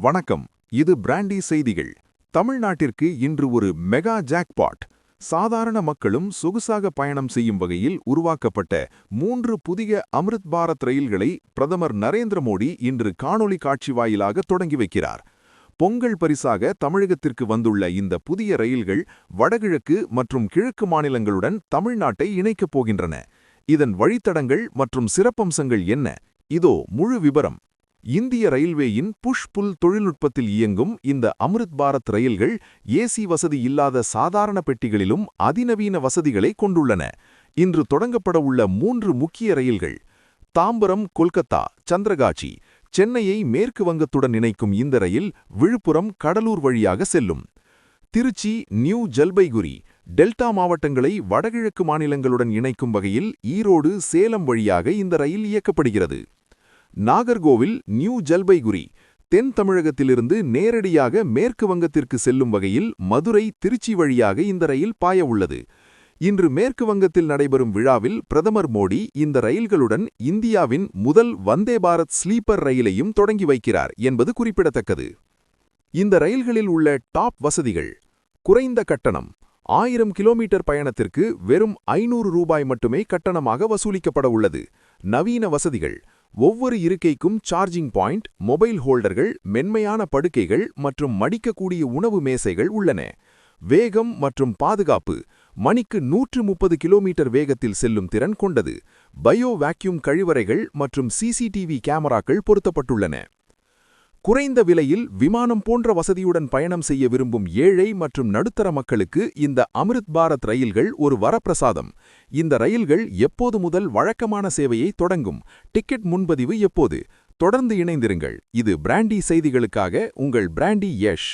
வணக்கம். இது பிராண்டி செய்திகள். தமிழ்நாட்டிற்கு இன்று ஒரு மெகா ஜாக்பாட். சாதாரண மக்களும் சொகுசாக பயணம் செய்யும் வகையில் உருவாக்கப்பட்ட 3 புதிய அம்ரித் பாரத் ரயில்களை பிரதமர் நரேந்திர மோடி இன்று காணொளி காட்சி வாயிலாக தொடங்கி வைக்கிறார். பொங்கல் பரிசாக தமிழகத்திற்கு வந்துள்ள இந்த புதிய ரயில்கள் வடகிழக்கு மற்றும் கிழக்கு மாநிலங்களுடன் தமிழ்நாட்டை இணைக்கப் போகின்றன. இதன் வழித்தடங்கள் மற்றும் சிறப்பம்சங்கள் என்ன? இதோ முழு விபரம். இந்திய ரயில்வேயின் புஷ் புல் தொழில்நுட்பத்தில் இயங்கும் இந்த அம்ரித் பாரத் ரயில்கள் ஏசி வசதி இல்லாத சாதாரண பெட்டிகளிலும் அதிநவீன வசதிகளை கொண்டுள்ளன. இன்று தொடங்கப்பட உள்ள 3 முக்கிய ரயில்கள். தாம்பரம் கொல்கத்தா சந்திரகாச்சி. சென்னையை மேற்கு வங்கத்துடன் இணைக்கும் இந்த ரயில் விழுப்புரம் கடலூர் வழியாக செல்லும். திருச்சி நியூ ஜல்பைகுரி. டெல்டா மாவட்டங்களை வடகிழக்கு மாநிலங்களுடன் இணைக்கும் வகையில் ஈரோடு சேலம் வழியாக இந்த ரயில் இயக்கப்படுகிறது. நாகர்கோவில் நியூ ஜல்பைகுரி. தென் தமிழகத்திலிருந்து நேரடியாக மேற்கு வங்கத்திற்கு செல்லும் வகையில் மதுரை திருச்சி வழியாக இந்த ரயில் பாய உள்ளது. இன்று மேற்கு வங்கத்தில் நடைபெறும் விழாவில் பிரதமர் மோடி இந்த ரயில்களுடன் இந்தியாவின் முதல் வந்தே பாரத் ஸ்லீப்பர் ரயிலையும் தொடங்கி வைக்கிறார் என்பது குறிப்பிடத்தக்கது. இந்த ரயில்களில் உள்ள டாப் வசதிகள். குறைந்த கட்டணம். 1000 கிலோமீட்டர் பயணத்திற்கு வெறும் 500 ரூபாய் மட்டுமே கட்டணமாக வசூலிக்கப்பட உள்ளது. நவீன வசதிகள். ஒவ்வொரு இருக்கைக்கும் சார்ஜிங் பாயிண்ட், மொபைல் ஹோல்டர்கள், மென்மையான படுக்கைகள் மற்றும் மடிக்கக்கூடிய உணவு மேசைகள் உள்ளன. வேகம் மற்றும் பாதுகாப்பு. மணிக்கு 130 கிலோமீட்டர் வேகத்தில் செல்லும் திறன் கொண்டது. பயோ வாக்யூம் கழிவறைகள் மற்றும் சிசிடிவி கேமராக்கள் பொருத்தப்பட்டுள்ளன. குறைந்த விலையில் விமானம் போன்ற வசதியுடன் பயணம் செய்ய விரும்பும் ஏழை மற்றும் நடுத்தர மக்களுக்கு இந்த அம்ரித் பாரத் ரயில்கள் ஒரு வரப்பிரசாதம். இந்த ரயில்கள் எப்போது முதல் வழக்கமான சேவையை தொடங்கும்? டிக்கெட் முன்பதிவு எப்போது? தொடர்ந்து இணைந்திருங்கள். இது பிராண்டி செய்திகளுக்காக உங்கள் பிராண்டி யஷ்.